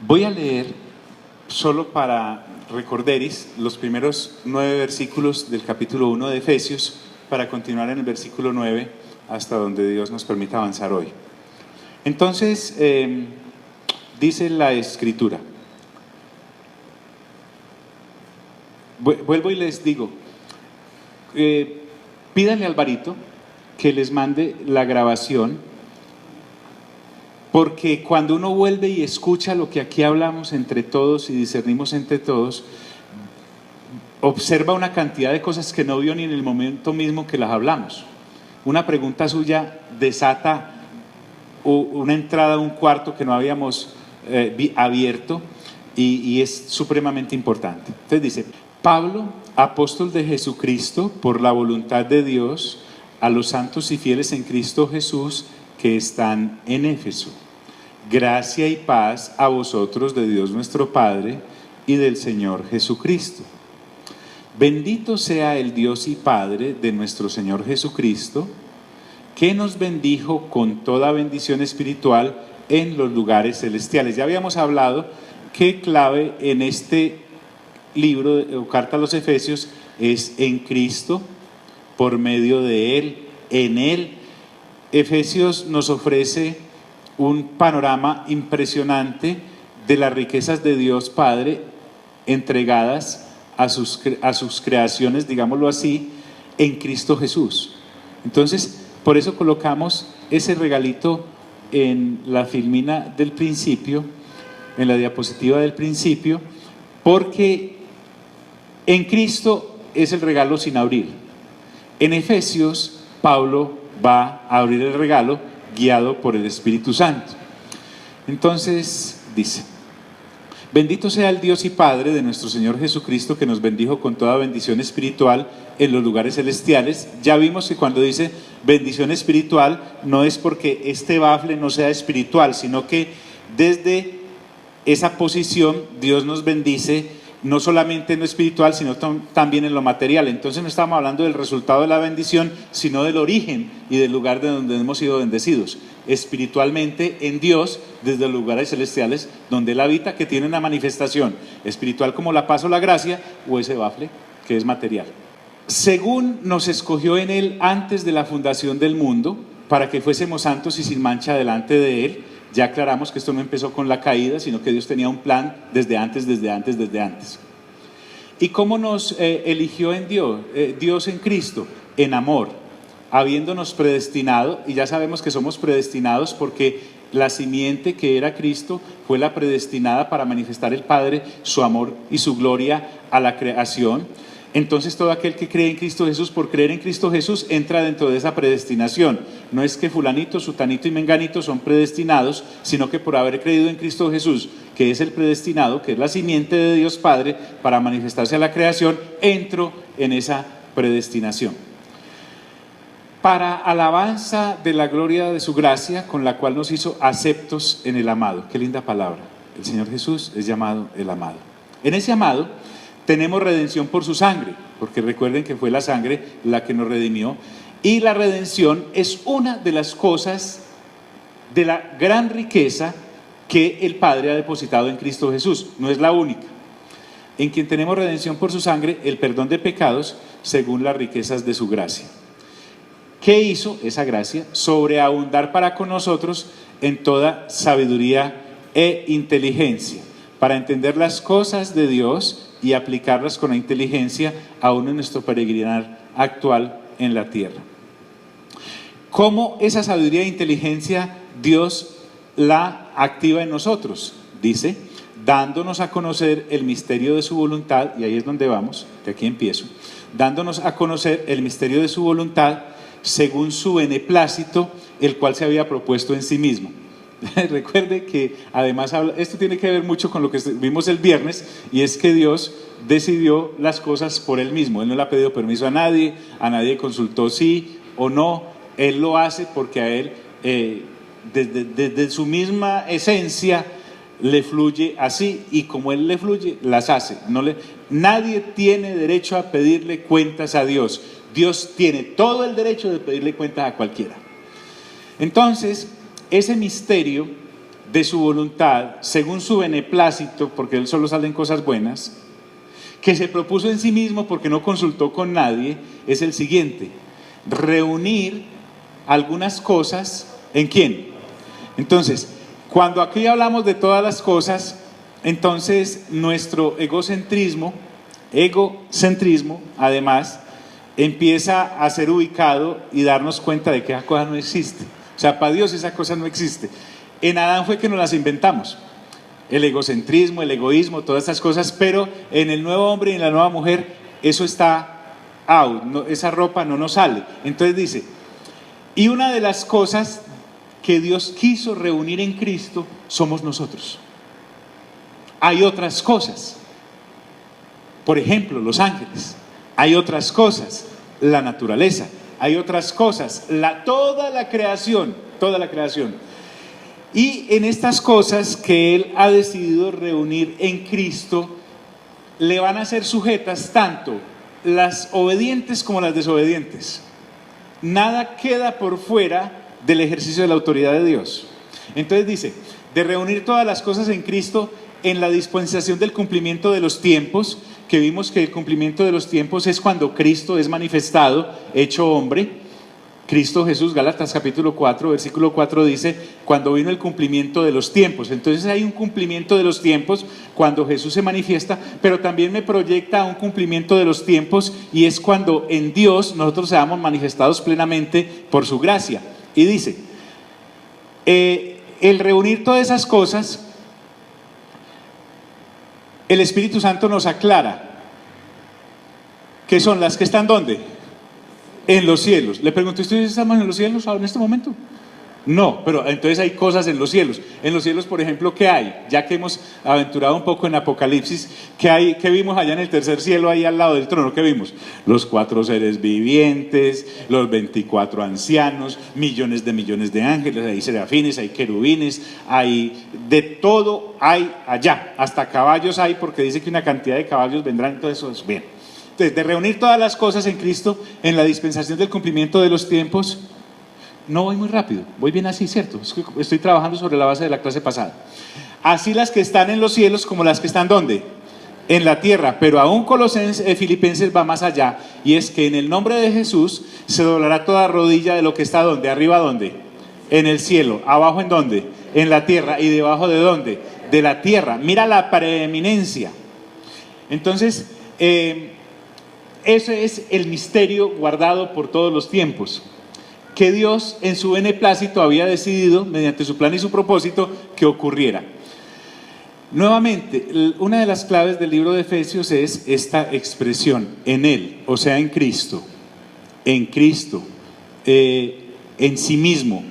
Voy a leer, solo para recorderis, los primeros 9 versículos del capítulo 1 de Efesios, para continuar en el versículo 9 hasta donde Dios nos permita avanzar hoy. Entonces, dice la Escritura. Vuelvo y les digo, pídanle a Alvarito que les mande la grabación, porque cuando uno vuelve y escucha lo que aquí hablamos entre todos y discernimos entre todos, observa una cantidad de cosas que no vio ni en el momento mismo que las hablamos. Una pregunta suya desata una entrada a un cuarto que no habíamos abierto y es supremamente importante. Entonces dice: Pablo, apóstol de Jesucristo, por la voluntad de Dios, a los santos y fieles en Cristo Jesús que están en Éfeso. Gracia y paz a vosotros de Dios nuestro Padre y del Señor Jesucristo. Bendito sea el Dios y Padre de nuestro Señor Jesucristo, que nos bendijo con toda bendición espiritual en los lugares celestiales. Ya habíamos hablado que clave en este libro o carta a los Efesios es en Cristo, por medio de Él, en Él. Efesios nos ofrece un panorama impresionante de las riquezas de Dios Padre entregadas a sus creaciones, digámoslo así, en Cristo Jesús. Entonces, por eso colocamos ese regalito en la filmina del principio, en la diapositiva del principio, porque en Cristo es el regalo sin abrir. En Efesios, Pablo va a abrir el regalo guiado por el Espíritu Santo. Entonces dice: bendito sea el Dios y Padre de nuestro Señor Jesucristo, que nos bendijo con toda bendición espiritual en los lugares celestiales. Ya vimos que cuando dice bendición espiritual no es porque este bafle no sea espiritual, sino que desde esa posición Dios nos bendice no solamente en lo espiritual, sino también en lo material. Entonces no estamos hablando del resultado de la bendición, sino del origen y del lugar de donde hemos sido bendecidos. Espiritualmente en Dios, desde los lugares celestiales donde Él habita, que tiene una manifestación espiritual como la paz o la gracia, o ese bafle que es material. Según nos escogió en Él antes de la fundación del mundo, para que fuésemos santos y sin mancha delante de Él. Ya aclaramos que esto no empezó con la caída, sino que Dios tenía un plan desde antes. ¿Y cómo nos eligió en Dios? Dios en Cristo, en amor, habiéndonos predestinado, y ya sabemos que somos predestinados porque la simiente que era Cristo fue la predestinada para manifestar el Padre su amor y su gloria a la creación. Entonces todo aquel que cree en Cristo Jesús, por creer en Cristo Jesús, entra dentro de esa predestinación. No es que fulanito, sutanito y menganito son predestinados, sino que por haber creído en Cristo Jesús, que es el predestinado, que es la simiente de Dios Padre para manifestarse a la creación, entro en esa predestinación. Para alabanza de la gloria de su gracia, con la cual nos hizo aceptos en el amado. Qué linda palabra. El Señor Jesús es llamado el amado. En ese amado tenemos redención por su sangre, porque recuerden que fue la sangre la que nos redimió, y la redención es una de las cosas de la gran riqueza que el Padre ha depositado en Cristo Jesús. No es la única. En quien tenemos redención por su sangre, el perdón de pecados según las riquezas de su gracia. ¿Qué hizo esa gracia? Sobreabundar para con nosotros en toda sabiduría e inteligencia, para entender las cosas de Dios y aplicarlas con la inteligencia aún en nuestro peregrinar actual en la tierra. ¿Cómo esa sabiduría e inteligencia Dios la activa en nosotros? Dice, dándonos a conocer el misterio de su voluntad, y ahí es donde vamos, de aquí empiezo, dándonos a conocer el misterio de su voluntad según su beneplácito, el cual se había propuesto en sí mismo. Recuerde que además esto tiene que ver mucho con lo que vimos el viernes, y es que Dios decidió las cosas por Él mismo. Él no le ha pedido permiso a nadie consultó sí o no. Él lo hace porque a Él desde su misma esencia le fluye así, y como Él le fluye, las hace. Nadie tiene derecho a pedirle cuentas a Dios. Dios tiene todo el derecho de pedirle cuentas a cualquiera. Entonces, ese misterio de su voluntad, según su beneplácito, porque él solo salen cosas buenas, que se propuso en sí mismo porque no consultó con nadie, es el siguiente: reunir algunas cosas, ¿en quién? Entonces, cuando aquí hablamos de todas las cosas, entonces nuestro egocentrismo, además, empieza a ser ubicado y darnos cuenta de que esa cosa no existe. O sea, para Dios esa cosa no existe. En Adán fue que nos las inventamos, el egocentrismo, el egoísmo, todas estas cosas, pero en el nuevo hombre y en la nueva mujer eso está out, no, esa ropa no nos sale. Entonces dice, y una de las cosas que Dios quiso reunir en Cristo somos nosotros. Hay otras cosas, por ejemplo, los ángeles. Hay otras cosas, la naturaleza. Hay otras cosas, toda la creación. Y en estas cosas que Él ha decidido reunir en Cristo, le van a ser sujetas tanto las obedientes como las desobedientes. Nada queda por fuera del ejercicio de la autoridad de Dios. Entonces dice, de reunir todas las cosas en Cristo en la dispensación del cumplimiento de los tiempos, que vimos que el cumplimiento de los tiempos es cuando Cristo es manifestado, hecho hombre. Cristo Jesús, Gálatas capítulo 4, versículo 4 dice, cuando vino el cumplimiento de los tiempos. Entonces hay un cumplimiento de los tiempos cuando Jesús se manifiesta, pero también me proyecta a un cumplimiento de los tiempos, y es cuando en Dios nosotros seamos manifestados plenamente por su gracia. Y dice, el reunir todas esas cosas, el Espíritu Santo nos aclara que son las que están ¿dónde? En los cielos. Le pregunto, ¿ustedes estamos en los cielos en este momento? No, pero entonces hay cosas en los cielos. En los cielos, por ejemplo, ¿qué hay? Ya que hemos aventurado un poco en Apocalipsis, ¿qué vimos allá en el tercer cielo, ahí al lado del trono? ¿Qué vimos? Los 4 seres vivientes, los 24 ancianos, millones de ángeles, hay serafines, hay querubines, hay de todo, hay allá, hasta caballos hay, porque dice que una cantidad de caballos vendrán, todo eso es bien. Entonces, de reunir todas las cosas en Cristo en la dispensación del cumplimiento de los tiempos. No voy muy rápido, voy bien así, ¿cierto? Estoy trabajando sobre la base de la clase pasada. Así las que están en los cielos como las que están ¿dónde? En la tierra. Pero aún Filipenses va más allá, y es que en el nombre de Jesús se doblará toda rodilla de lo que está ¿dónde? Arriba ¿dónde? En el cielo. ¿Abajo en dónde? En la tierra. ¿Y debajo de dónde? De la tierra. Mira la preeminencia. Entonces, ese es el misterio guardado por todos los tiempos, que Dios en su beneplácito había decidido, mediante su plan y su propósito, que ocurriera. Nuevamente, una de las claves del libro de Efesios es esta expresión, en Él, o sea, en Cristo, en sí mismo.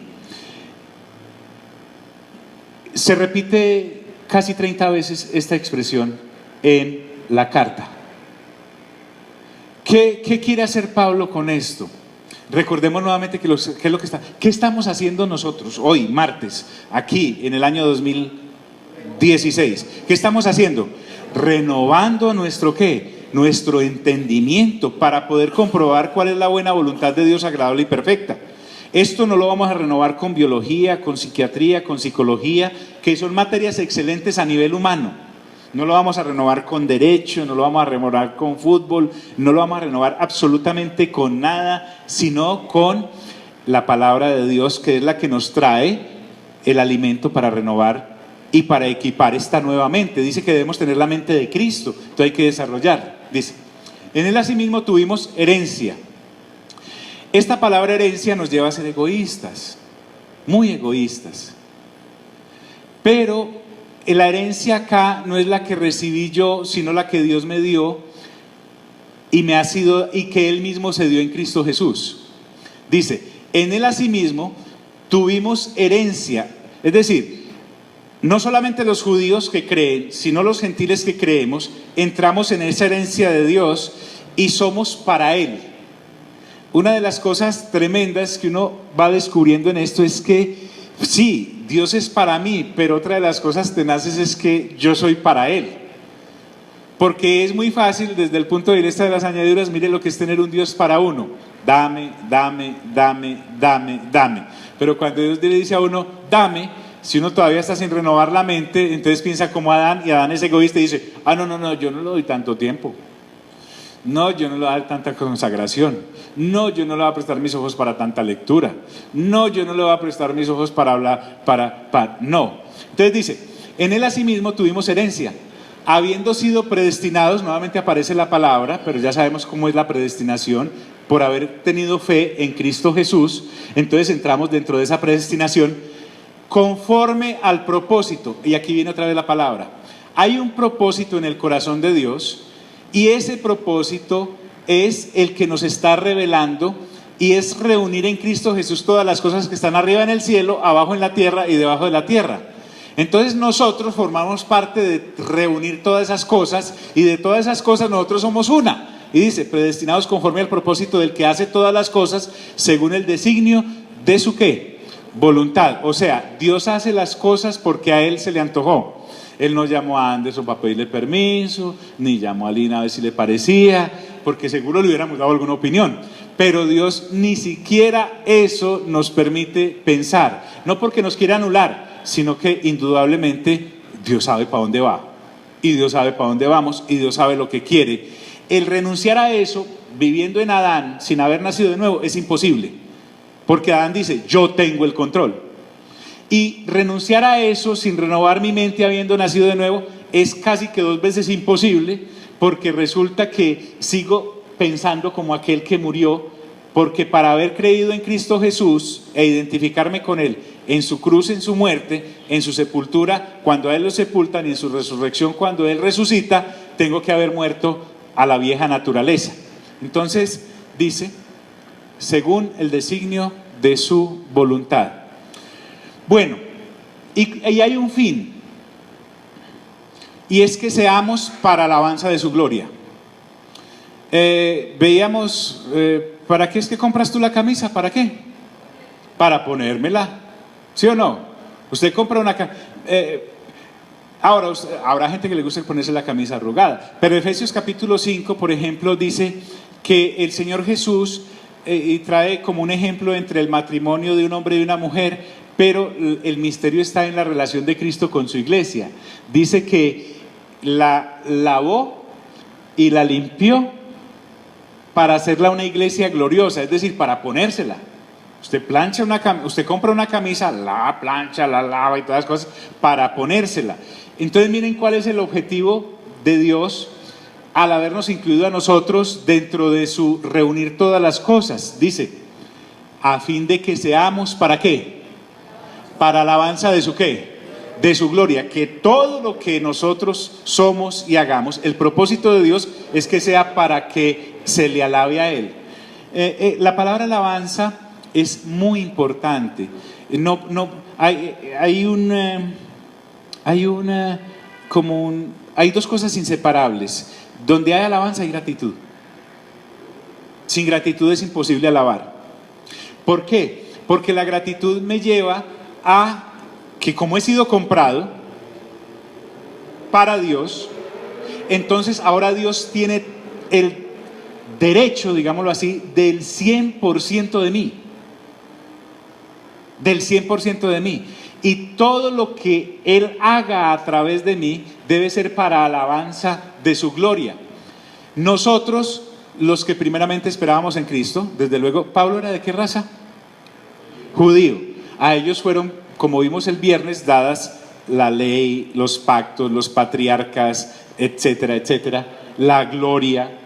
Se repite casi 30 veces esta expresión en la carta. ¿Qué quiere hacer Pablo con esto? Recordemos nuevamente ¿qué estamos haciendo nosotros hoy, martes, aquí en el año 2016? ¿Qué estamos haciendo? Renovando nuestro entendimiento para poder comprobar cuál es la buena voluntad de Dios, agradable y perfecta. Esto no lo vamos a renovar con biología, con psiquiatría, con psicología, que son materias excelentes a nivel humano. No lo vamos a renovar con derecho, no lo vamos a renovar con fútbol, no lo vamos a renovar absolutamente con nada, sino con la palabra de Dios, que es la que nos trae el alimento para renovar y para equipar esta nueva mente. Dice que debemos tener la mente de Cristo, entonces hay que desarrollar. Dice, en Él asimismo tuvimos herencia. Esta palabra herencia nos lleva a ser egoístas, muy egoístas. Pero la herencia acá no es la que recibí yo, sino la que Dios me dio y que Él mismo se dio en Cristo Jesús. Dice, en Él asimismo tuvimos herencia. Es decir, no solamente los judíos que creen, sino los gentiles que creemos, entramos en esa herencia de Dios y somos para Él. Una de las cosas tremendas que uno va descubriendo en esto es que sí, Dios es para mí, pero otra de las cosas tenaces es que yo soy para Él. Porque es muy fácil desde el punto de vista de las añadiduras, mire lo que es tener un Dios para uno. Dame. Pero cuando Dios le dice a uno, dame, si uno todavía está sin renovar la mente, entonces piensa como Adán, y Adán es egoísta y dice, no, yo no le doy tanto tiempo. No, yo no le voy a dar tanta consagración. No, yo no le voy a prestar mis ojos para tanta lectura. No, yo no le voy a prestar mis ojos para hablar, no. Entonces dice, en él asimismo tuvimos herencia, habiendo sido predestinados, nuevamente aparece la palabra, pero ya sabemos cómo es la predestinación, por haber tenido fe en Cristo Jesús. Entonces entramos dentro de esa predestinación, conforme al propósito, y aquí viene otra vez la palabra. Hay un propósito en el corazón de Dios, y ese propósito es el que nos está revelando, y es reunir en Cristo Jesús todas las cosas que están arriba en el cielo, abajo en la tierra y debajo de la tierra. Entonces nosotros formamos parte de reunir todas esas cosas, y de todas esas cosas nosotros somos una. Y dice, predestinados conforme al propósito del que hace todas las cosas según el designio de su ¿qué? Voluntad. O sea, Dios hace las cosas porque a Él se le antojó. Él no llamó a Anderson para pedirle permiso, ni llamó a Lina a ver si le parecía, porque seguro le hubiéramos dado alguna opinión. Pero Dios ni siquiera eso nos permite pensar. No porque nos quiera anular, sino que indudablemente Dios sabe para dónde va. Y Dios sabe para dónde vamos, y Dios sabe lo que quiere. El renunciar a eso, viviendo en Adán, sin haber nacido de nuevo, es imposible. Porque Adán dice, yo tengo el control. Y renunciar a eso sin renovar mi mente habiendo nacido de nuevo es casi que 2 veces imposible, porque resulta que sigo pensando como aquel que murió, porque para haber creído en Cristo Jesús e identificarme con Él en su cruz, en su muerte, en su sepultura cuando a Él lo sepultan, y en su resurrección cuando Él resucita, tengo que haber muerto a la vieja naturaleza. Entonces dice, según el designio de su voluntad. Bueno, y hay un fin, y es que seamos para alabanza de su gloria. Veíamos, ¿para qué es que compras tú la camisa? ¿Para qué? Para ponérmela, ¿sí o no? Usted compra una camisa. Ahora, habrá gente que le gusta ponerse la camisa arrugada, pero Efesios capítulo 5, por ejemplo, dice que el Señor Jesús y trae como un ejemplo entre el matrimonio de un hombre y una mujer, pero el misterio está en la relación de Cristo con su iglesia. Dice que la lavó y la limpió para hacerla una iglesia gloriosa, es decir, para ponérsela. Usted plancha usted compra una camisa, la plancha, la lava y todas las cosas para ponérsela. Entonces miren cuál es el objetivo de Dios al habernos incluido a nosotros dentro de su reunir todas las cosas. Dice, a fin de que seamos, ¿para qué? Para alabanza de su ¿qué? De su gloria. Que todo lo que nosotros somos y hagamos, el propósito de Dios es que sea para que se le alabe a Él. La palabra alabanza es muy importante. Hay 2 cosas inseparables. Donde hay alabanza hay gratitud. Sin gratitud es imposible alabar. ¿Por qué? Porque la gratitud me lleva a que, como he sido comprado para Dios, entonces ahora Dios tiene el derecho, digámoslo así, del 100% de mí. Del 100% de mí. Y todo lo que Él haga a través de mí debe ser para alabanza de su gloria. Nosotros, los que primeramente esperábamos en Cristo, desde luego, ¿Pablo era de qué raza? Judío. A ellos fueron, como vimos el viernes, dadas la ley, los pactos, los patriarcas, etcétera, etcétera, la gloria.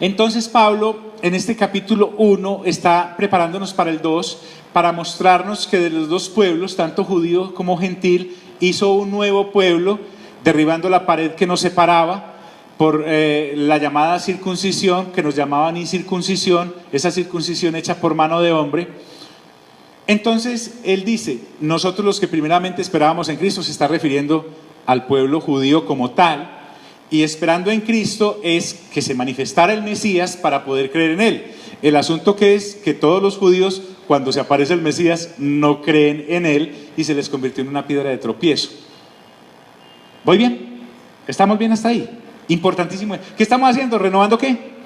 Entonces Pablo, en este capítulo 1, está preparándonos para el 2, para mostrarnos que de los 2 pueblos, tanto judío como gentil, hizo un nuevo pueblo, derribando la pared que nos separaba por la llamada circuncisión, que nos llamaban incircuncisión, esa circuncisión hecha por mano de hombre. Entonces él dice, nosotros los que primeramente esperábamos en Cristo, se está refiriendo al pueblo judío como tal, y esperando en Cristo es que se manifestara el Mesías para poder creer en Él. El asunto que es que todos los judíos, cuando se aparece el Mesías, no creen en Él y se les convirtió en una piedra de tropiezo. ¿Voy bien? ¿Estamos bien hasta ahí? Importantísimo. ¿Qué estamos haciendo? ¿Renovando qué?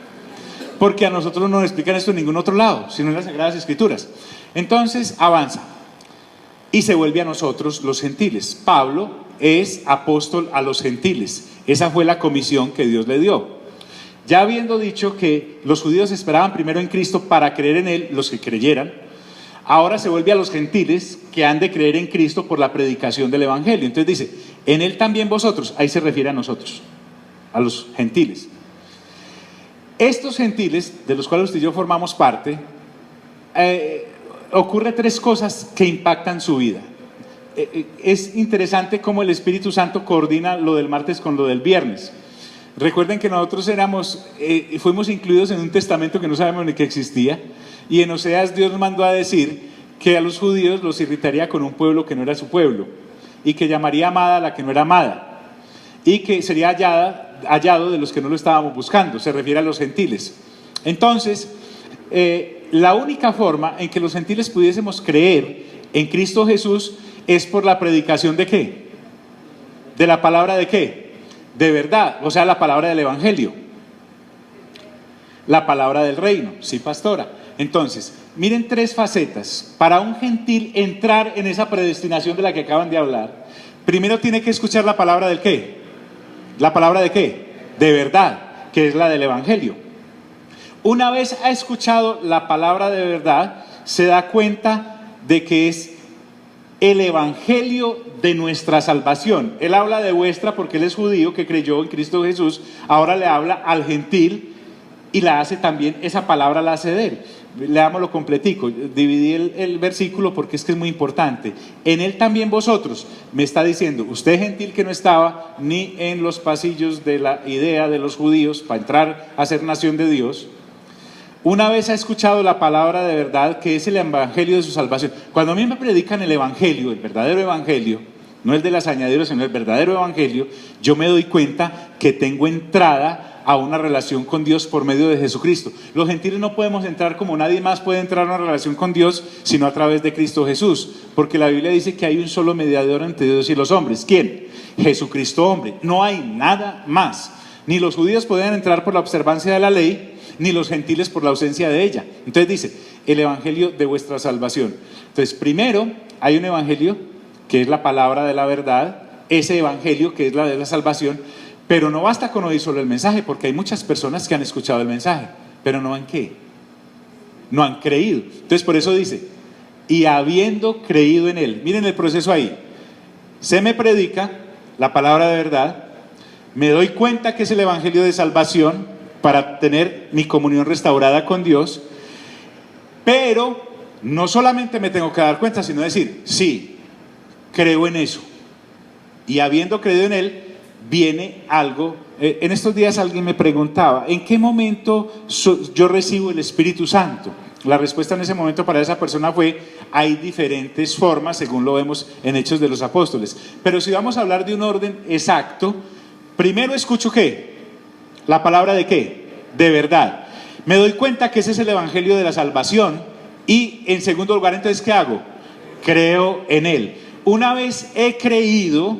Porque a nosotros no nos explican esto en ningún otro lado, sino en las Sagradas Escrituras. Entonces, avanza. y se vuelve a nosotros los gentiles. Pablo es apóstol a los gentiles. Esa fue la comisión que Dios le dio. Ya habiendo dicho que los judíos esperaban primero en Cristo para creer en Él, los que creyeran, ahora se vuelve a los gentiles que han de creer en Cristo por la predicación del Evangelio. Entonces dice, en Él también vosotros, ahí se refiere a nosotros, a los gentiles. Estos gentiles, de los cuales usted y yo formamos parte, ocurre tres cosas que impactan su vida. Es interesante cómo el Espíritu Santo coordina lo del martes con lo del viernes. Recuerden que nosotros fuimos incluidos en un testamento que no sabemos ni que existía, y en Oseas Dios nos mandó a decir que a los judíos los irritaría con un pueblo que no era su pueblo, y que llamaría amada a la que no era amada, y que sería hallado de los que no lo estábamos buscando. Se refiere a los gentiles. Entonces, la única forma en que los gentiles pudiésemos creer en Cristo Jesús es por la predicación ¿de qué? ¿De la palabra de qué? De verdad, o sea, la palabra del Evangelio, la palabra del reino. Sí, pastora. Entonces, miren tres facetas. Para un gentil entrar en esa predestinación de la que acaban de hablar, primero tiene que escuchar la palabra del qué. ¿La palabra de qué? De verdad, que es la del Evangelio. Una vez ha escuchado la palabra de verdad, se da cuenta de que es el Evangelio de nuestra salvación. Él habla de vuestra porque él es judío que creyó en Cristo Jesús. Ahora le habla al gentil y la hace también, esa palabra la hace de él. Leámoslo completico. Dividí el versículo porque es que es muy importante. En él también vosotros, me está diciendo, usted gentil que no estaba ni en los pasillos de la idea de los judíos para entrar a ser nación de Dios, una vez ha escuchado la palabra de verdad, que es el Evangelio de su salvación. Cuando a mí me predican el Evangelio, el verdadero Evangelio, no el de las añadiduras, sino el verdadero Evangelio, yo me doy cuenta que tengo entrada a una relación con Dios por medio de Jesucristo. Los gentiles no podemos entrar como nadie más puede entrar a una relación con Dios, sino a través de Cristo Jesús, porque la Biblia dice que hay un solo mediador entre Dios y los hombres. ¿Quién? Jesucristo hombre. No hay nada más. Ni los judíos podían entrar por la observancia de la ley, ni los gentiles por la ausencia de ella. Entonces dice, el Evangelio de vuestra salvación. Entonces, primero hay un Evangelio que es la palabra de la verdad, ese Evangelio que es la de la salvación, pero no basta con oír solo el mensaje, porque hay muchas personas que han escuchado el mensaje, pero no han ¿qué? No han creído. Entonces por eso dice, y habiendo creído en él. Miren el proceso ahí. Se me predica la palabra de verdad, me doy cuenta que es el Evangelio de salvación, para tener mi comunión restaurada con Dios, pero no solamente me tengo que dar cuenta, sino decir, sí, creo en eso, y habiendo creído en él, viene algo. En estos días alguien me preguntaba, ¿en qué momento yo recibo el Espíritu Santo? La respuesta en ese momento para esa persona fue, hay diferentes formas, según lo vemos en Hechos de los Apóstoles, pero si vamos a hablar de un orden exacto, primero escucho ¿qué? ¿La palabra de qué? De verdad. Me doy cuenta que ese es el Evangelio de la salvación, y en segundo lugar, entonces, ¿qué hago? Creo en él. Una vez he creído,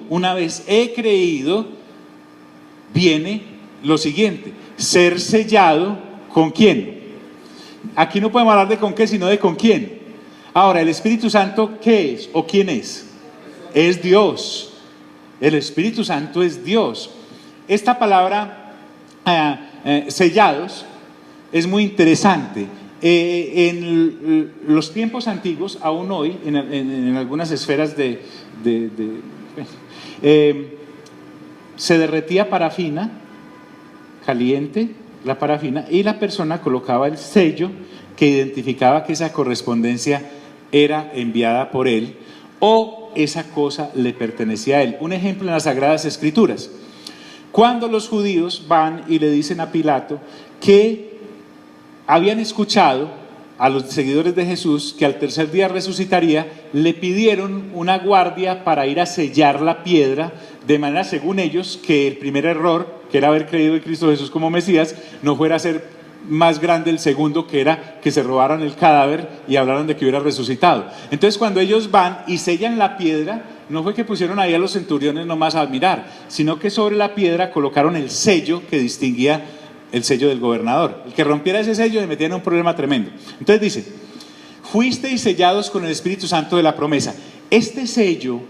viene lo siguiente, ser sellado, ¿con quién? Aquí no podemos hablar de con qué, sino de con quién. Ahora, el Espíritu Santo, ¿qué es o quién es? Es Dios. El Espíritu Santo es Dios. Esta palabra sellados es muy interesante. En los tiempos antiguos, aún hoy, en algunas esferas se derretía parafina caliente, la parafina, y la persona colocaba el sello que identificaba que esa correspondencia era enviada por él o esa cosa le pertenecía a él. Un ejemplo en las Sagradas Escrituras. Cuando los judíos van y le dicen a Pilato que habían escuchado a los seguidores de Jesús que al tercer día resucitaría, le pidieron una guardia para ir a sellar la piedra, de manera, según ellos, que el primer error, que era haber creído en Cristo Jesús como Mesías, no fuera a ser más grande el segundo, que era que se robaran el cadáver y hablaran de que hubiera resucitado. Entonces cuando ellos van y sellan la piedra, no fue que pusieron ahí a los centuriones nomás a admirar, sino que sobre la piedra colocaron el sello que distinguía el sello del gobernador. El que rompiera ese sello le metía en un problema tremendo. Entonces dice, fuisteis sellados con el Espíritu Santo de la promesa. Este sello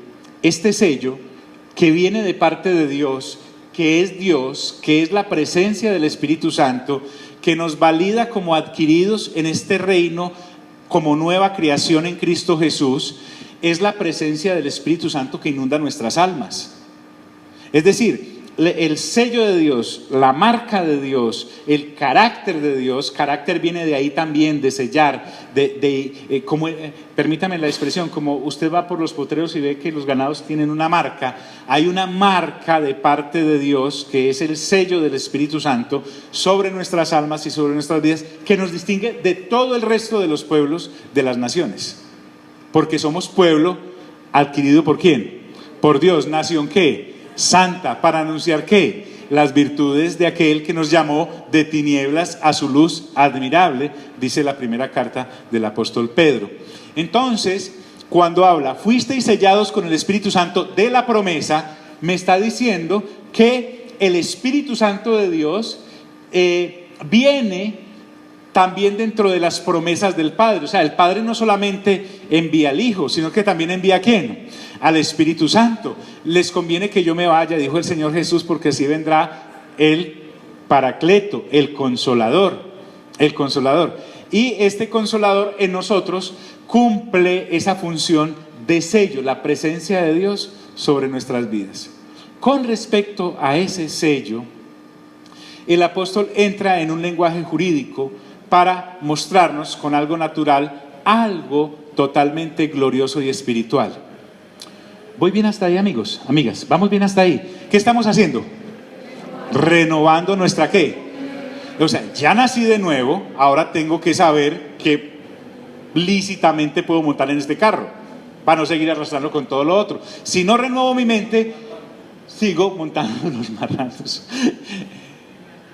que viene de parte de Dios, que es la presencia del Espíritu Santo, que nos valida como adquiridos en este reino, como nueva creación en Cristo Jesús, es la presencia del Espíritu Santo que inunda nuestras almas. Es decir, el sello de Dios, la marca de Dios, el carácter de Dios, carácter viene de ahí también, de sellar, permítame la expresión, como usted va por los potreros y ve que los ganados tienen una marca, hay una marca de parte de Dios que es el sello del Espíritu Santo sobre nuestras almas y sobre nuestras vidas, que nos distingue de todo el resto de los pueblos de las naciones, porque somos pueblo adquirido ¿por quién? Por Dios. ¿Nación qué? Santa, para anunciar ¿qué? Las virtudes de aquel que nos llamó de tinieblas a su luz admirable, dice la primera carta del apóstol Pedro. Entonces, cuando habla, fuisteis sellados con el Espíritu Santo de la promesa, me está diciendo que el Espíritu Santo de Dios viene también dentro de las promesas del Padre. O sea, el Padre no solamente envía al Hijo, sino que también envía ¿a quién? Al Espíritu Santo. Les conviene que yo me vaya, dijo el Señor Jesús, porque así vendrá el Paracleto, el Consolador. Y este Consolador en nosotros cumple esa función de sello, la presencia de Dios sobre nuestras vidas. Con respecto a ese sello, el apóstol entra en un lenguaje jurídico para mostrarnos con algo natural, algo totalmente glorioso y espiritual. ¿Voy bien hasta ahí, amigos? Amigas, ¿vamos bien hasta ahí? ¿Qué estamos haciendo? Renovando nuestra ¿qué? O sea, ya nací de nuevo, ahora tengo que saber que lícitamente puedo montar en este carro, para no seguir arrastrando con todo lo otro. Si no renuevo mi mente, sigo montando los marranos.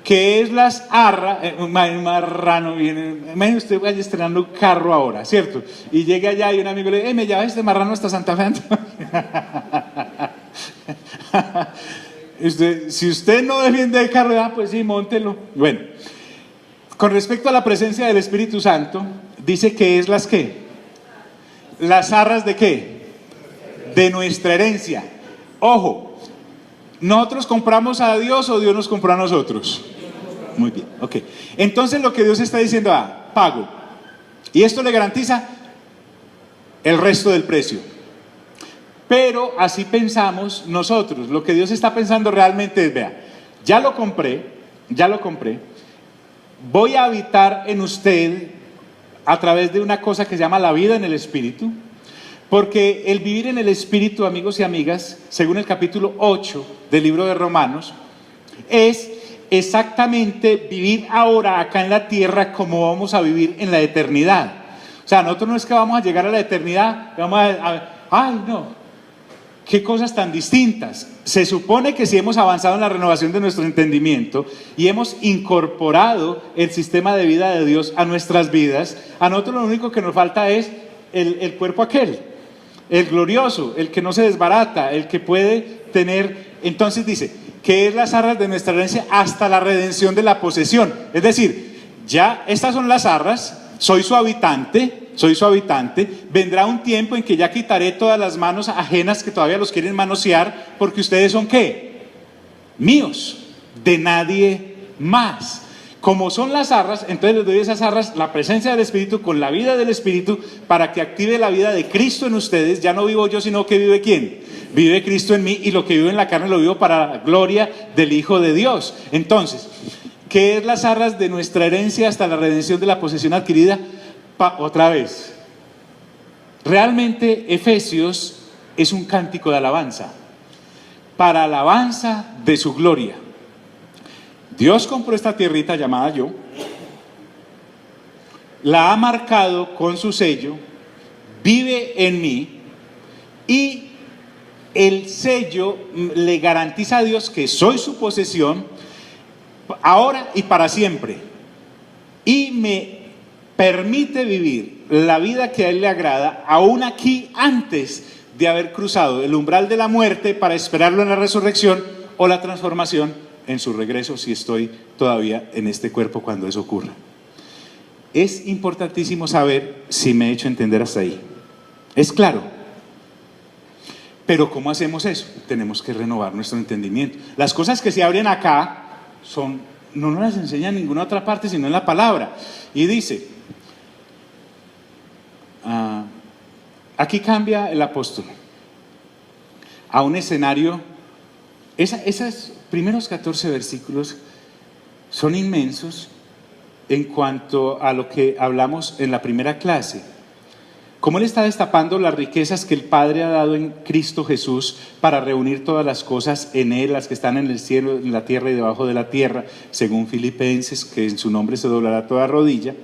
¿Qué es las arras? Un marrano viene, imagínese usted vaya estrenando un carro ahora, ¿cierto? Y llega allá y un amigo le dice, me lleva este marrano hasta Santa Fe. Si usted no defiende el carro, pues sí, móntelo. Bueno, con respecto a la presencia del Espíritu Santo, dice que es las ¿qué? Las arras de ¿qué? De nuestra herencia. Ojo, ¿nosotros compramos a Dios o Dios nos compró a nosotros? Muy bien, ok. Entonces lo que Dios está diciendo, pago. Y esto le garantiza el resto del precio. Pero así pensamos nosotros. Lo que Dios está pensando realmente es, vea, ya lo compré, voy a habitar en usted a través de una cosa que se llama la vida en el Espíritu. Porque el vivir en el Espíritu, amigos y amigas, según el capítulo 8 del libro de Romanos, es exactamente vivir ahora acá en la tierra como vamos a vivir en la eternidad. O sea, nosotros no es que vamos a llegar a la eternidad, ay no, qué cosas tan distintas. Se supone que si hemos avanzado en la renovación de nuestro entendimiento y hemos incorporado el sistema de vida de Dios a nuestras vidas, a nosotros lo único que nos falta es el cuerpo aquel, el glorioso, el que no se desbarata, el que puede tener. Entonces dice que es las arras de nuestra herencia hasta la redención de la posesión. Es decir, ya estas son las arras, soy su habitante, vendrá un tiempo en que ya quitaré todas las manos ajenas que todavía los quieren manosear, porque ustedes son ¿qué? Míos, de nadie más. Como son las arras, entonces les doy esas arras, la presencia del Espíritu con la vida del Espíritu, para que active la vida de Cristo en ustedes. Ya no vivo yo, sino que vive ¿quién? Vive Cristo en mí, y lo que vivo en la carne lo vivo para la gloria del Hijo de Dios. Entonces, ¿qué es las arras de nuestra herencia hasta la redención de la posesión adquirida? Otra vez, realmente Efesios es un cántico de alabanza, para alabanza de su gloria. Dios compró esta tierrita llamada yo, la ha marcado con su sello, vive en mí, y el sello le garantiza a Dios que soy su posesión ahora y para siempre, y me permite vivir la vida que a Él le agrada, aún aquí, antes de haber cruzado el umbral de la muerte, para esperarlo en la resurrección o la transformación en su regreso, si estoy todavía en este cuerpo cuando eso ocurra. Es importantísimo saber si me he hecho entender hasta ahí. ¿Es claro? Pero ¿cómo hacemos eso? Tenemos que renovar nuestro entendimiento. Las cosas que se abren acá no nos las enseña en ninguna otra parte, sino en la palabra. Y dice, aquí cambia el apóstol a un escenario. Esos primeros 14 versículos son inmensos en cuanto a lo que hablamos en la primera clase. Cómo Él está destapando las riquezas que el Padre ha dado en Cristo Jesús para reunir todas las cosas en Él, las que están en el cielo, en la tierra y debajo de la tierra, según Filipenses, que en su nombre se doblará toda rodilla.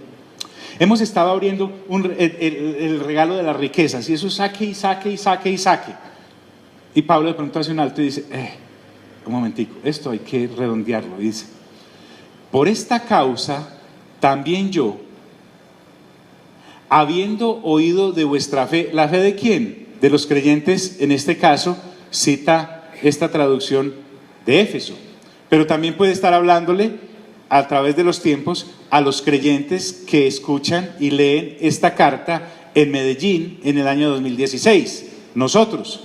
Hemos estado abriendo el regalo de las riquezas, y eso saque y saque y saque y saque. Y Pablo de pronto hace un alto y dice, un momentico, esto hay que redondearlo. Y dice, por esta causa también yo, habiendo oído de vuestra fe. ¿La fe de quién? De los creyentes. En este caso cita esta traducción de Éfeso, pero también puede estar hablándole a través de los tiempos a los creyentes que escuchan y leen esta carta en Medellín en el año 2016, nosotros.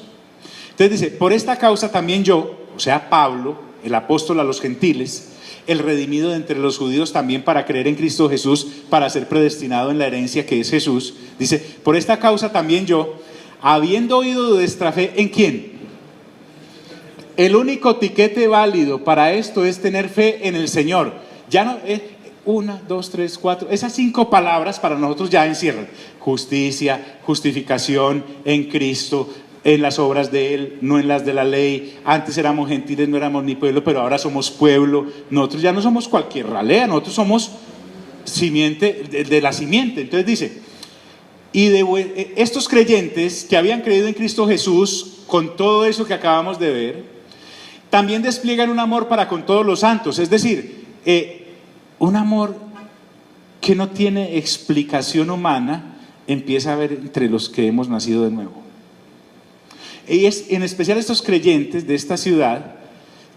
Entonces dice, por esta causa también yo, o sea Pablo, el apóstol a los gentiles, el redimido de entre los judíos también para creer en Cristo Jesús, para ser predestinado en la herencia que es Jesús. Dice, por esta causa también yo, habiendo oído de vuestra fe, ¿en quién? El único tiquete válido para esto es tener fe en el Señor. Ya no, 1, 2, 3, 4, esas 5 palabras para nosotros ya encierran justicia, justificación en Cristo, en las obras de Él, no en las de la ley. Antes éramos gentiles, no éramos ni pueblo, pero ahora somos pueblo. Nosotros ya no somos cualquier ralea, nosotros somos simiente de la simiente. Entonces dice, y de estos creyentes que habían creído en Cristo Jesús, con todo eso que acabamos de ver, también despliegan un amor para con todos los santos. Es decir, un amor que no tiene explicación humana, empieza a haber entre los que hemos nacido de nuevo. Y en especial estos creyentes de esta ciudad,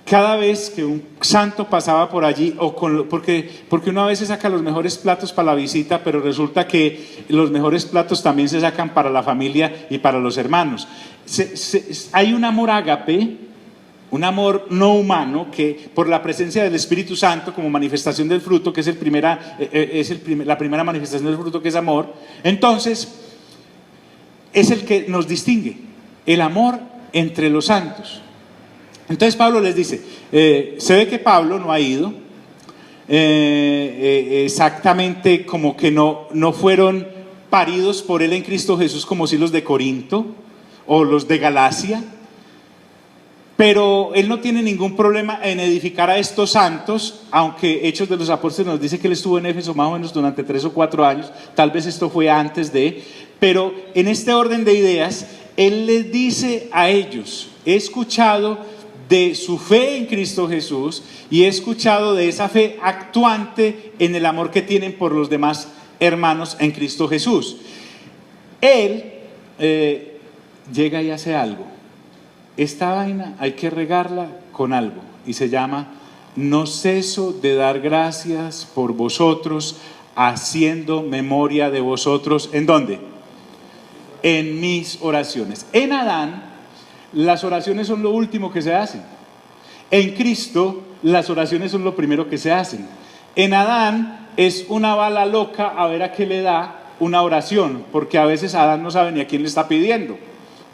cada vez que un santo pasaba por allí, porque uno a veces saca los mejores platos para la visita, pero resulta que los mejores platos también se sacan para la familia y para los hermanos. Hay un amor ágape, un amor no humano, que por la presencia del Espíritu Santo como manifestación del fruto, que es la primera manifestación del fruto, que es amor, entonces es el que nos distingue. El amor entre los santos. Entonces Pablo les dice, se ve que Pablo no ha ido exactamente, como que no fueron paridos por él en Cristo Jesús como si los de Corinto o los de Galacia, pero él no tiene ningún problema en edificar a estos santos, aunque Hechos de los Apóstoles nos dice que él estuvo en Éfeso más o menos durante 3 o 4 años, tal vez esto fue antes de, pero en este orden de ideas, él les dice a ellos, he escuchado de su fe en Cristo Jesús y he escuchado de esa fe actuante en el amor que tienen por los demás hermanos en Cristo Jesús. Él llega y hace algo. Esta vaina hay que regarla con algo y se llama: no ceso de dar gracias por vosotros, haciendo memoria de vosotros. ¿En dónde? En mis oraciones. En Adán, las oraciones son lo último que se hacen. En Cristo, las oraciones son lo primero que se hacen. En Adán es una bala loca a ver a qué le da una oración, porque a veces Adán no sabe ni a quién le está pidiendo.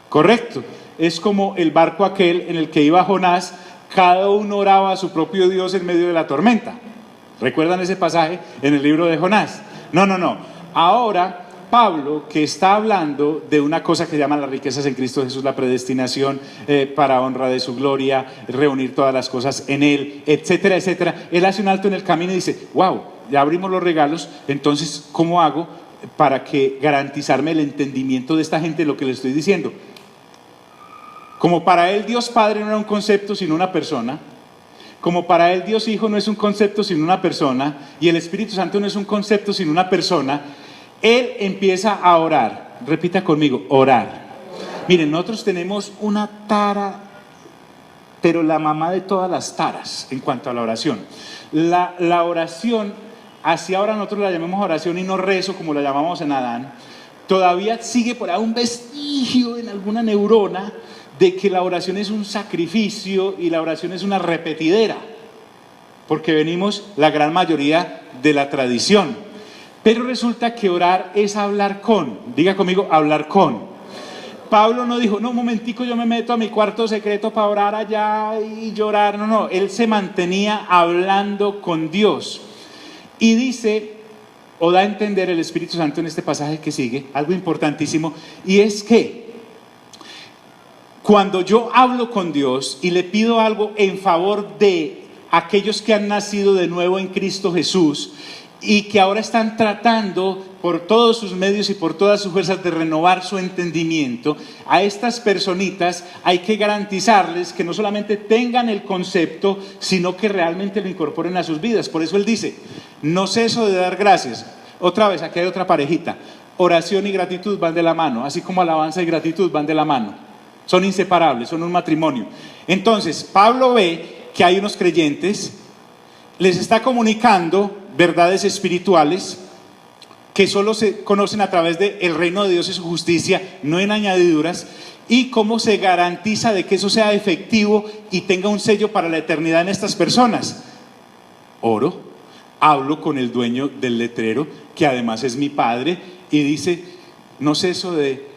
Correcto. Es como el barco aquel en el que iba Jonás, cada uno oraba a su propio Dios en medio de la tormenta. ¿Recuerdan ese pasaje en el libro de Jonás? No. Ahora Pablo, que está hablando de una cosa que se llama las riquezas en Cristo Jesús, la predestinación para honra de su gloria, reunir todas las cosas en Él, etcétera, etcétera. Él hace un alto en el camino y dice, wow, ya abrimos los regalos, entonces, ¿cómo hago para que garantizarme el entendimiento de esta gente de lo que le estoy diciendo? Como para él Dios Padre no era un concepto sino una persona, como para él Dios Hijo no es un concepto sino una persona, y el Espíritu Santo no es un concepto sino una persona, él empieza a orar. Repita conmigo, orar. Miren, nosotros tenemos una tara, pero la mamá de todas las taras en cuanto a la oración. La oración, así ahora nosotros la llamamos oración y no rezo como la llamamos en Adán, todavía sigue por ahí un vestigio en alguna neurona de que la oración es un sacrificio y la oración es una repetidera, porque venimos la gran mayoría de la tradición. Pero resulta que orar es hablar con, diga conmigo, hablar con. Pablo no dijo, no, un momentico, yo me meto a mi cuarto secreto para orar allá y llorar. No, no, él se mantenía hablando con Dios. Y dice, o da a entender el Espíritu Santo en este pasaje que sigue, algo importantísimo, y es que cuando yo hablo con Dios y le pido algo en favor de aquellos que han nacido de nuevo en Cristo Jesús y que ahora están tratando por todos sus medios y por todas sus fuerzas de renovar su entendimiento, a estas personitas hay que garantizarles que no solamente tengan el concepto, sino que realmente lo incorporen a sus vidas. Por eso él dice, no ceso de dar gracias. Otra vez, aquí hay otra parejita. Oración y gratitud van de la mano, así como alabanza y gratitud van de la mano. Son inseparables, son un matrimonio. Entonces, Pablo ve que hay unos creyentes, les está comunicando verdades espirituales que solo se conocen a través del reino de Dios y su justicia, no en añadiduras, y cómo se garantiza de que eso sea efectivo y tenga un sello para la eternidad en estas personas. Oro, hablo con el dueño del letrero, que además es mi padre, y dice, no ceso de...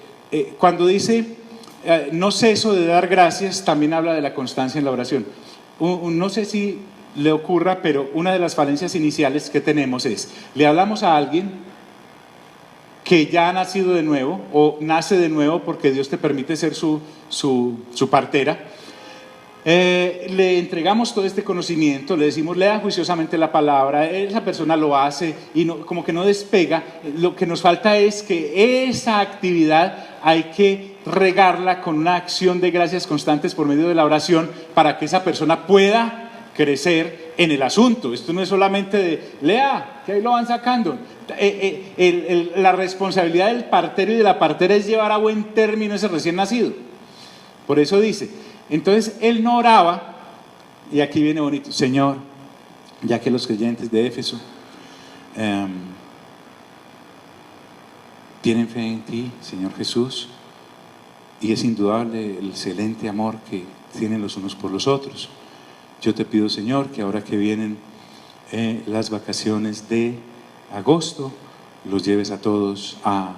cuando dice, no ceso de dar gracias, también habla de la constancia en la oración. No sé si le ocurra, pero una de las falencias iniciales que tenemos es, le hablamos a alguien que ya ha nacido de nuevo o nace de nuevo porque Dios te permite ser su partera, le entregamos todo este conocimiento, le decimos lea juiciosamente la palabra, esa persona lo hace y no, como que no despega. Lo que nos falta es que esa actividad hay que regarla con una acción de gracias constantes por medio de la oración para que esa persona pueda crecer en el asunto. Esto no es solamente de lea, que ahí lo van sacando. La responsabilidad del partero y de la partera es llevar a buen término ese recién nacido. Por eso dice, entonces él no oraba, y aquí viene bonito, Señor, ya que los creyentes de Éfeso tienen fe en ti, Señor Jesús, y es indudable el excelente amor que tienen los unos por los otros. Yo te pido, Señor, que ahora que vienen las vacaciones de agosto, los lleves a todos a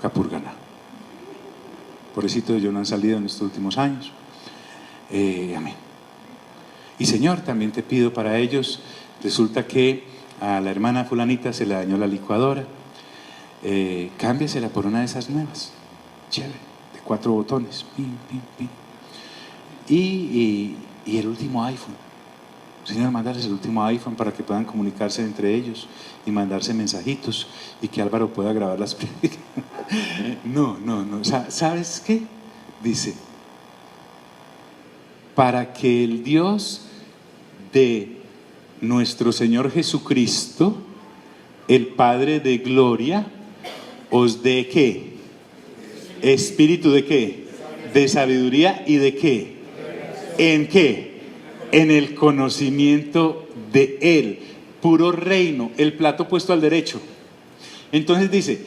Capurganá. Pobrecitos, ellos no han salido en estos últimos años. Amén. Y Señor, también te pido para ellos, resulta que a la hermana fulanita se le dañó la licuadora, cámbiasela por una de esas nuevas, chévere, de 4 botones, pin, pin, pin. Y el último iPhone, Señor, mandarles el último iPhone para que puedan comunicarse entre ellos y mandarse mensajitos y que Álvaro pueda grabar las prédicas. No, ¿sabes qué? Dice, para que el Dios de nuestro Señor Jesucristo, el Padre de gloria, os dé ¿qué? Espíritu de ¿qué? De sabiduría y de ¿qué? ¿En qué? En el conocimiento de Él, puro reino, el plato puesto al derecho. Entonces dice,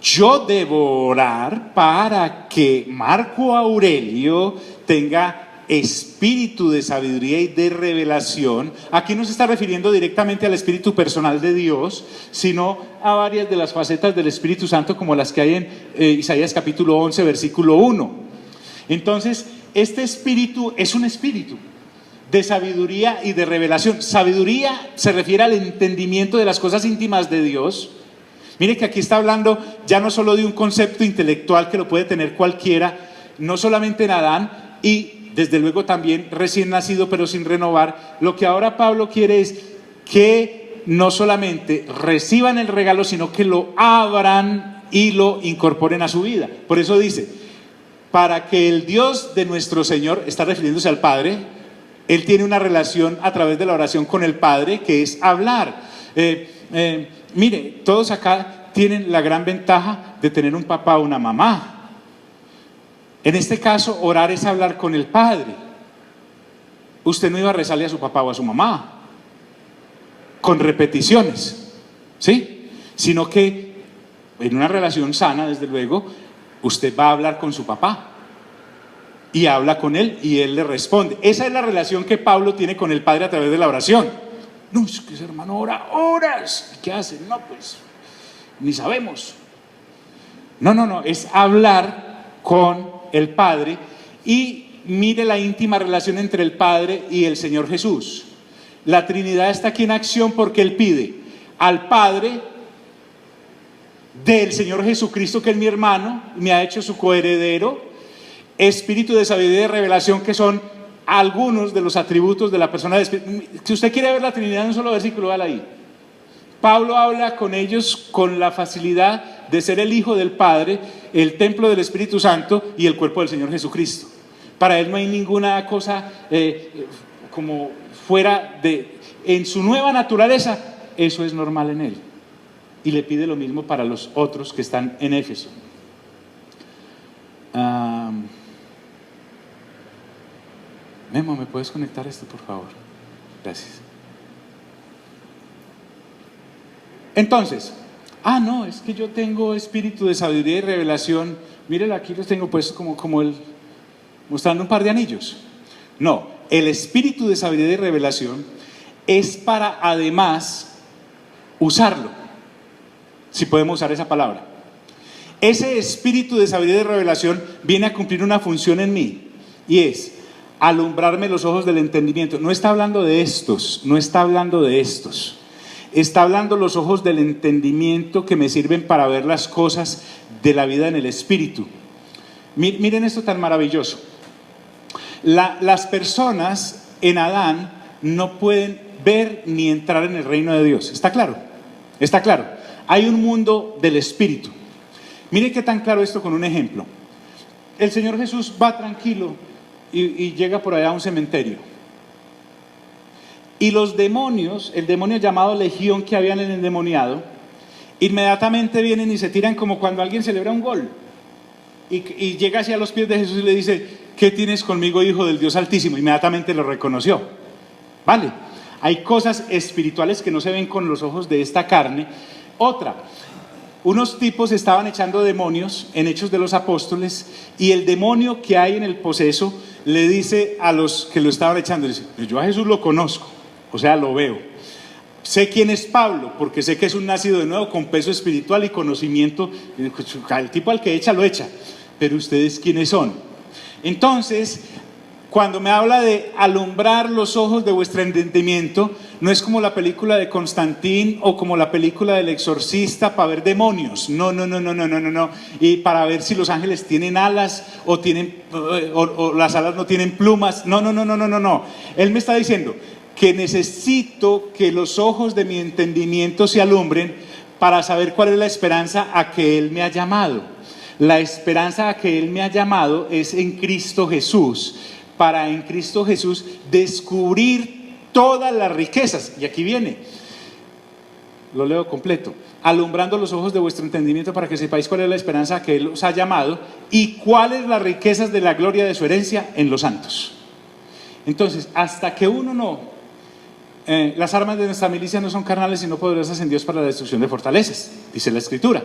yo debo orar para que Marco Aurelio tenga espíritu de sabiduría y de revelación. Aquí no se está refiriendo directamente al espíritu personal de Dios, sino a varias de las facetas del Espíritu Santo, como las que hay en Isaías capítulo 11, versículo 1. Entonces, este espíritu es un espíritu de sabiduría y de revelación. Sabiduría se refiere al entendimiento de las cosas íntimas de Dios. Mire que aquí está hablando ya no solo de un concepto intelectual que lo puede tener cualquiera, no solamente en Adán, y desde luego también recién nacido pero sin renovar. Lo que ahora Pablo quiere es que no solamente reciban el regalo, sino que lo abran y lo incorporen a su vida. Por eso dice, para que el Dios de nuestro Señor, está refiriéndose al Padre, Él tiene una relación a través de la oración con el Padre, que es hablar. Mire, todos acá tienen la gran ventaja de tener un papá o una mamá. En este caso, orar es hablar con el Padre. Usted no iba a rezarle a su papá o a su mamá con repeticiones, ¿sí? Sino que en una relación sana, desde luego, usted va a hablar con su papá. y habla con él y él le responde. Esa es la relación que Pablo tiene con el Padre a través de la oración. No, es que ese hermano ora horas. ¿Qué hace? No, pues ni sabemos. No, es hablar con el Padre. Y mire la íntima relación entre el Padre y el Señor Jesús. La Trinidad está aquí en acción porque Él pide al Padre del Señor Jesucristo, que es mi hermano, me ha hecho su coheredero, espíritu de sabiduría y de revelación, que son algunos de los atributos de la persona de Espíritu. Si usted quiere ver la Trinidad en un solo versículo, véala ahí. Pablo habla con ellos con la facilidad de ser el Hijo del Padre, el templo del Espíritu Santo y el cuerpo del Señor Jesucristo. Para él no hay ninguna cosa como fuera de... En su nueva naturaleza, eso es normal en él. Y le pide lo mismo para los otros que están en Éfeso. Memo, ¿me puedes conectar esto, por favor? Gracias. Entonces, no, es que yo tengo espíritu de sabiduría y revelación. Mírelo, aquí los tengo puestos como el, mostrando un par de anillos. No, el espíritu de sabiduría y revelación es para además usarlo, si podemos usar esa palabra. Ese espíritu de sabiduría y revelación viene a cumplir una función en mí, y es alumbrarme los ojos del entendimiento. No está hablando de estos, está hablando los ojos del entendimiento que me sirven para ver las cosas de la vida en el espíritu. Miren esto tan maravilloso. Las personas en Adán no pueden ver ni entrar en el reino de Dios. ¿Está claro? Está claro. Hay un mundo del espíritu. Miren qué tan claro esto con un ejemplo. El Señor Jesús va tranquilo y llega por allá a un cementerio. Y los demonios, el demonio llamado Legión que habían en el endemoniado, inmediatamente vienen y se tiran como cuando alguien celebra un gol. Y llega hacia los pies de Jesús y le dice: ¿qué tienes conmigo, Hijo del Dios Altísimo? Inmediatamente lo reconoció. Vale, hay cosas espirituales que no se ven con los ojos de esta carne. Otra, unos tipos estaban echando demonios en Hechos de los Apóstoles, y el demonio que hay en el poseso le dice a los que lo estaban echando, dice: yo a Jesús lo conozco, o sea, lo veo. Sé quién es Pablo, porque sé que es un nacido de nuevo con peso espiritual y conocimiento. El tipo al que echa, lo echa. Pero ustedes, ¿quiénes son? Entonces, cuando me habla de alumbrar los ojos de vuestro entendimiento, no es como la película de Constantín o como la película del exorcista para ver demonios. No. Y para ver si los ángeles tienen alas o las alas no tienen plumas. No. Él me está diciendo que necesito que los ojos de mi entendimiento se alumbren para saber cuál es la esperanza a que Él me ha llamado. La esperanza a que Él me ha llamado es en Cristo Jesús, para en Cristo Jesús descubrir todas las riquezas. Y aquí viene, lo leo completo: alumbrando los ojos de vuestro entendimiento para que sepáis cuál es la esperanza a que Él os ha llamado y cuáles las riquezas de la gloria de su herencia en los santos. Entonces, hasta que uno no... las armas de nuestra milicia no son carnales sino poderosas en Dios para la destrucción de fortalezas, dice la Escritura.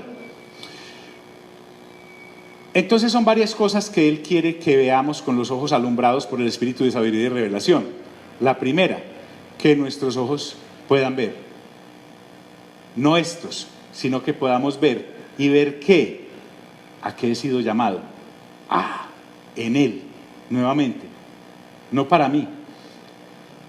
Entonces son varias cosas que Él quiere que veamos con los ojos alumbrados por el espíritu de sabiduría y revelación. La primera, que nuestros ojos puedan ver, no estos, sino que podamos ver. ¿Y ver qué? ¿A qué he sido llamado? En Él, nuevamente, no para mí.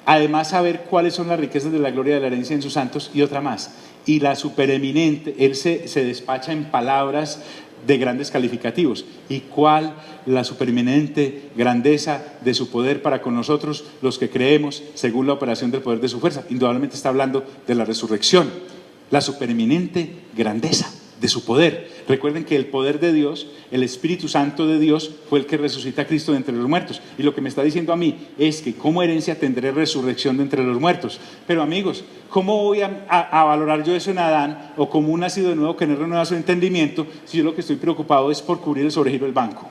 Además, saber cuáles son las riquezas de la gloria de la herencia en sus santos, y otra más. Y la supereminente, Él se despacha en palabras de grandes calificativos. ¿Y cuál? La supereminente grandeza de su poder para con nosotros, los que creemos, según la operación del poder de su fuerza. Indudablemente está hablando de la resurrección. La supereminente grandeza de su poder. Recuerden que el poder de Dios, el Espíritu Santo de Dios, fue el que resucita a Cristo de entre los muertos. Y lo que me está diciendo a mí es que como herencia tendré resurrección de entre los muertos. Pero amigos, ¿cómo voy a valorar yo eso en Adán, o como un nacido de nuevo que no renueva su entendimiento, si yo lo que estoy preocupado es por cubrir el sobregiro del banco?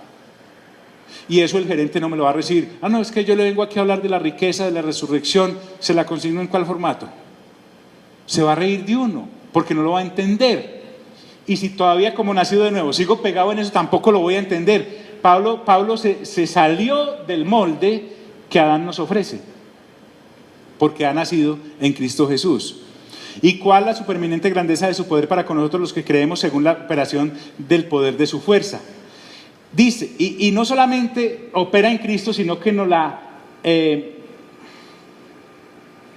Y eso el gerente no me lo va a recibir. No, es que yo le vengo aquí a hablar de la riqueza, de la resurrección. ¿Se la consigno en cuál formato? Se va a reír de uno, porque no lo va a entender. Y si todavía como nacido de nuevo sigo pegado en eso, tampoco lo voy a entender. Pablo se salió del molde que Adán nos ofrece, porque ha nacido en Cristo Jesús. ¿Y cuál la supereminente grandeza de su poder para con nosotros los que creemos según la operación del poder de su fuerza? Dice, y no solamente opera en Cristo, sino que nos la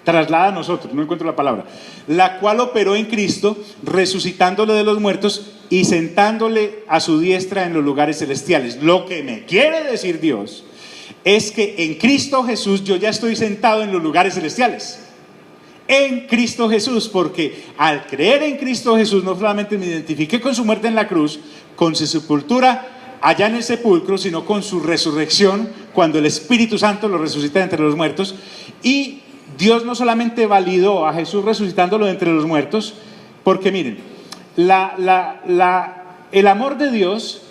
traslada a nosotros, no encuentro la palabra, la cual operó en Cristo, resucitándole de los muertos y sentándole a su diestra en los lugares celestiales. Lo que me quiere decir Dios es que en Cristo Jesús yo ya estoy sentado en los lugares celestiales. En Cristo Jesús, porque al creer en Cristo Jesús no solamente me identifiqué con su muerte en la cruz, con su sepultura allá en el sepulcro, sino con su resurrección, cuando el Espíritu Santo lo resucita de entre los muertos. Y Dios no solamente validó a Jesús resucitándolo de entre los muertos, porque miren, el amor de Dios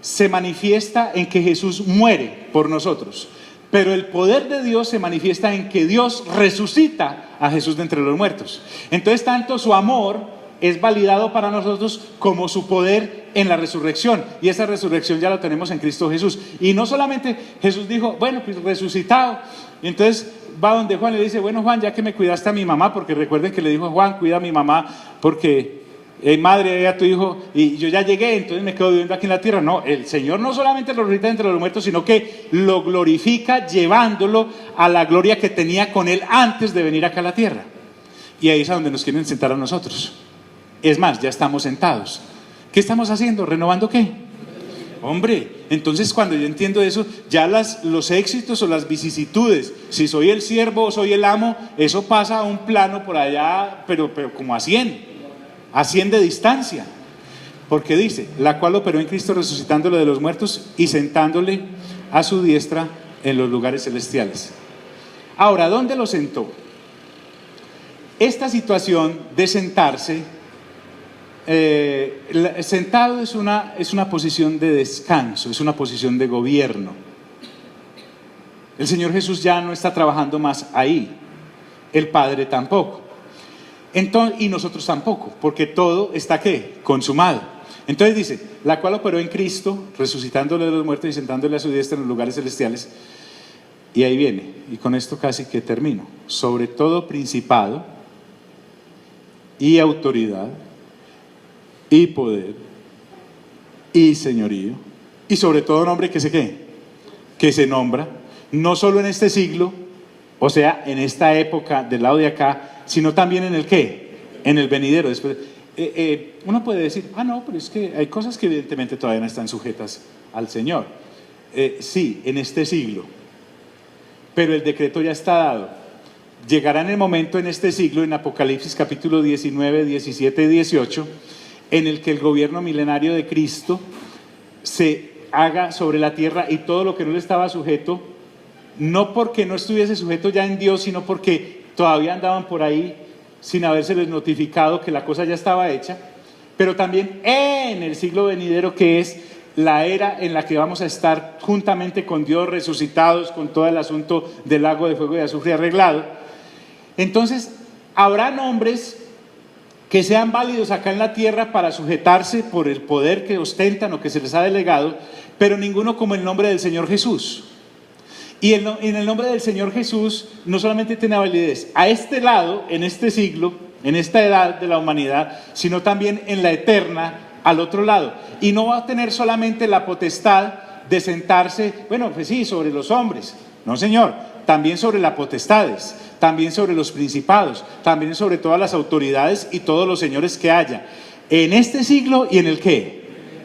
se manifiesta en que Jesús muere por nosotros, pero el poder de Dios se manifiesta en que Dios resucita a Jesús de entre los muertos. Entonces, tanto su amor es validado para nosotros como su poder en la resurrección, y esa resurrección ya la tenemos en Cristo Jesús. Y no solamente Jesús dijo, bueno, pues resucitado, y entonces va donde Juan y le dice, bueno Juan, ya que me cuidaste a mi mamá, porque recuerden que le dijo a Juan, cuida a mi mamá porque madre a tu hijo, y yo ya llegué, entonces me quedo viviendo aquí en la tierra. No, el Señor no solamente lo resucita entre los muertos, sino que lo glorifica llevándolo a la gloria que tenía con él antes de venir acá a la tierra. Y ahí es a donde nos quieren sentar a nosotros. Es más, ya estamos sentados. ¿Qué estamos haciendo? ¿Renovando qué? Hombre, entonces cuando yo entiendo eso, ya los éxitos o las vicisitudes, si soy el siervo o soy el amo, eso pasa a un plano por allá, pero como a 100 de distancia. Porque dice, la cual operó en Cristo resucitándolo de los muertos y sentándole a su diestra en los lugares celestiales. Ahora, ¿dónde lo sentó? Esta situación de sentarse, sentado es una posición de descanso, es una posición de gobierno. El Señor Jesús ya no está trabajando más ahí, el Padre tampoco. Entonces, y nosotros tampoco, porque todo está ¿qué? Consumado. Entonces dice, la cual operó en Cristo, resucitándole de los muertos y sentándole a su diestra en los lugares celestiales. Y ahí viene, y con esto casi que termino, sobre todo principado y autoridad y poder y señorío, y sobre todo nombre que se ¿qué? Que se nombra, no solo en este siglo, o sea, en esta época del lado de acá, sino también en el ¿qué? En el venidero. Después, uno puede decir, no, pero es que hay cosas que evidentemente todavía no están sujetas al Señor. Sí, en este siglo, pero el decreto ya está dado. Llegará en el momento en este siglo, en Apocalipsis capítulo 19, 17 y 18, en el que el gobierno milenario de Cristo se haga sobre la tierra, y todo lo que no le estaba sujeto, no porque no estuviese sujeto ya en Dios, sino porque todavía andaban por ahí sin habérseles notificado que la cosa ya estaba hecha. Pero también en el siglo venidero, que es la era en la que vamos a estar juntamente con Dios, resucitados, con todo el asunto del lago de fuego y azufre arreglado. Entonces habrán hombres que sean válidos acá en la tierra para sujetarse por el poder que ostentan o que se les ha delegado, pero ninguno como el nombre del Señor Jesús. Y en el nombre del Señor Jesús no solamente tiene validez a este lado, en este siglo, en esta edad de la humanidad, sino también en la eterna, al otro lado. Y no va a tener solamente la potestad de sentarse, bueno, pues sí, sobre los hombres. No, Señor, también sobre las potestades, también sobre los principados, también sobre todas las autoridades y todos los señores que haya, en este siglo y en el ¿qué?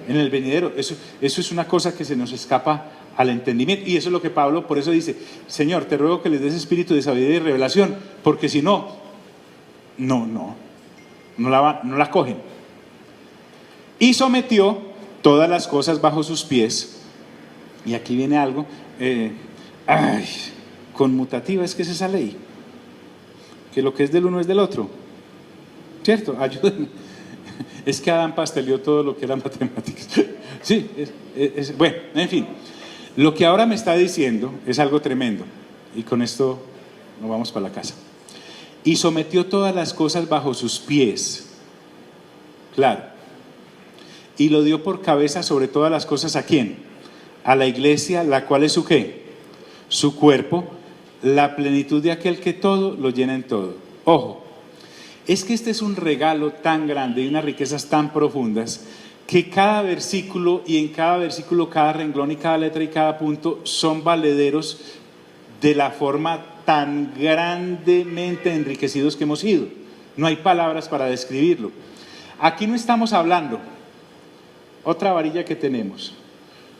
En el venidero. Eso es una cosa que se nos escapa al entendimiento, y eso es lo que Pablo por eso dice: Señor, te ruego que les des espíritu de sabiduría y revelación, porque si no la cogen. Y sometió todas las cosas bajo sus pies. Y aquí viene algo conmutativa, es que es esa ley, que lo que es del uno es del otro, ¿cierto? Ayúdenme. Es que Adán pasteleó todo lo que era matemáticas. Sí, bueno, en fin. Lo que ahora me está diciendo es algo tremendo, y con esto nos vamos para la casa. Y sometió todas las cosas bajo sus pies, claro, y lo dio por cabeza sobre todas las cosas. ¿A quién? a la iglesia, la cual es su ¿qué? Su cuerpo, la plenitud de aquel que todo lo llena en todo. Ojo, es que este es un regalo tan grande y unas riquezas tan profundas que cada versículo, y en cada versículo cada renglón y cada letra y cada punto son valederos de la forma tan grandemente enriquecidos que hemos sido. No hay palabras para describirlo. Aquí no estamos hablando, otra varilla que tenemos.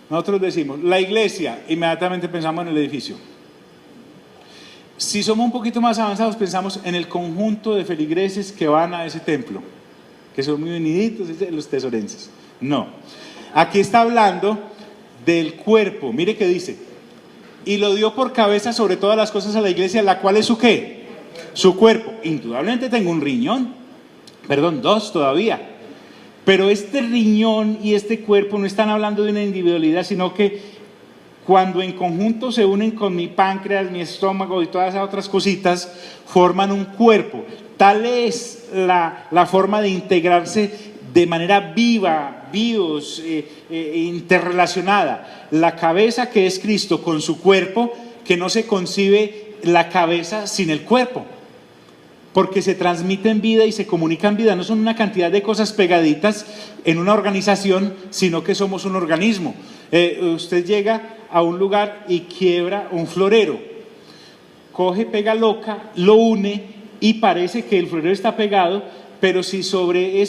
Nosotros decimos, la iglesia, inmediatamente pensamos en el edificio. Si somos un poquito más avanzados, pensamos en el conjunto de feligreses que van a ese templo, que son muy uniditos, los tesorenses. No, aquí está hablando del cuerpo. Mire que dice, y lo dio por cabeza sobre todas las cosas a la iglesia, la cual es su ¿qué? Su cuerpo. Indudablemente tengo un riñón, dos todavía, pero este riñón y este cuerpo no están hablando de una individualidad, sino que cuando en conjunto se unen con mi páncreas, mi estómago y todas esas otras cositas, forman un cuerpo. Tal es la forma de integrarse de manera viva, vivos, interrelacionada. La cabeza que es Cristo con su cuerpo, que no se concibe la cabeza sin el cuerpo, porque se transmiten vida y se comunican vida. No son una cantidad de cosas pegaditas en una organización, sino que somos un organismo. Usted llega a un lugar y quiebra un florero, coge, pega loca, lo une y parece que el florero está pegado, pero si sobre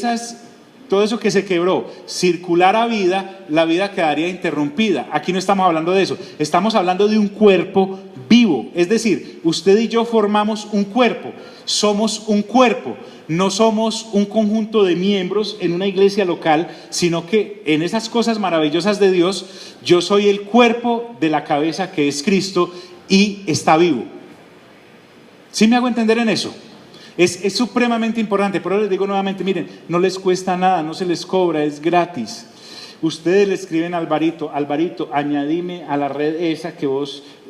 todo eso que se quebró circulara vida, la vida quedaría interrumpida. Aquí no estamos hablando de eso, estamos hablando de un cuerpo vivo. Es decir, usted y yo formamos un cuerpo, somos un cuerpo, no somos un conjunto de miembros en una iglesia local, sino que en esas cosas maravillosas de Dios, yo soy el cuerpo de la cabeza que es Cristo y está vivo. ¿Sí me hago entender en eso? Es supremamente importante. Por eso les digo nuevamente, miren, no les cuesta nada, no se les cobra, es gratis. Ustedes le escriben a Alvarito, añadime a la red esa que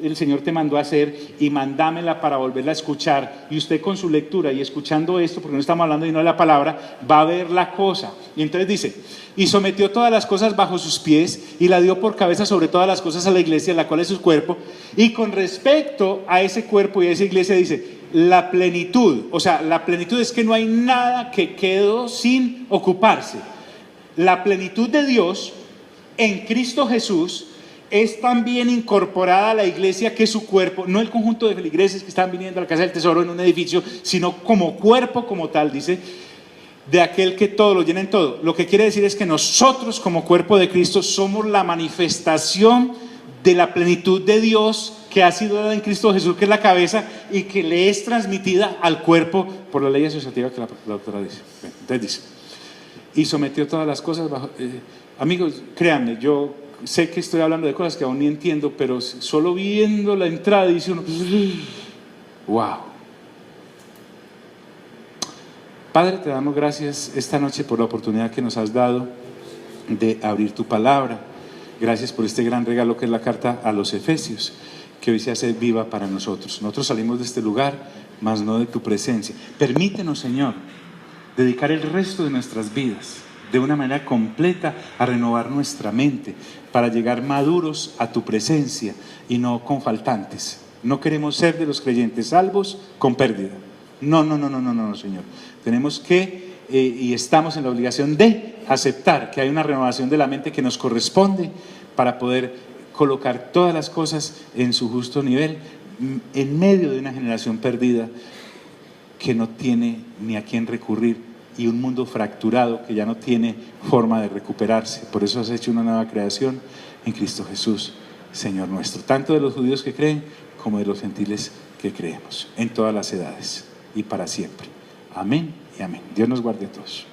el Señor te mandó a hacer y mandámela para volverla a escuchar. Y usted con su lectura y escuchando esto, porque no estamos hablando de no de la palabra, va a ver la cosa. Y entonces dice, y sometió todas las cosas bajo sus pies y la dio por cabeza sobre todas las cosas a la iglesia, la cual es su cuerpo. Y con respecto a ese cuerpo y a esa iglesia dice, la plenitud, o sea, la plenitud es que no hay nada que quedó sin ocuparse. La plenitud de Dios en Cristo Jesús es también incorporada a la iglesia, que es su cuerpo, no el conjunto de feligreses que están viniendo a la casa del tesoro en un edificio, sino como cuerpo, como tal, dice, de aquel que todo lo llena en todo. Lo que quiere decir es que nosotros como cuerpo de Cristo somos la manifestación de la plenitud de Dios que ha sido dada en Cristo Jesús, que es la cabeza, y que le es transmitida al cuerpo por la ley asociativa que la doctora dice. Entonces dice, y sometió todas las cosas bajo... amigos, créanme, yo sé que estoy hablando de cosas que aún ni entiendo, pero solo viendo la entrada dice uno, wow. Padre, te damos gracias esta noche por la oportunidad que nos has dado de abrir tu palabra. Gracias por este gran regalo que es la carta a los Efesios, que hoy se hace viva para nosotros. Nosotros salimos de este lugar, mas no de tu presencia. Permítenos, Señor, dedicar el resto de nuestras vidas de una manera completa a renovar nuestra mente para llegar maduros a tu presencia y no con faltantes. No queremos ser de los creyentes salvos con pérdida. No, Señor. Tenemos que y estamos en la obligación de aceptar que hay una renovación de la mente que nos corresponde para poder colocar todas las cosas en su justo nivel en medio de una generación perdida que no tiene ni a quién recurrir y un mundo fracturado que ya no tiene forma de recuperarse. Por eso has hecho una nueva creación en Cristo Jesús, Señor nuestro, tanto de los judíos que creen como de los gentiles que creemos, en todas las edades y para siempre. Amén y amén. Dios nos guarde a todos.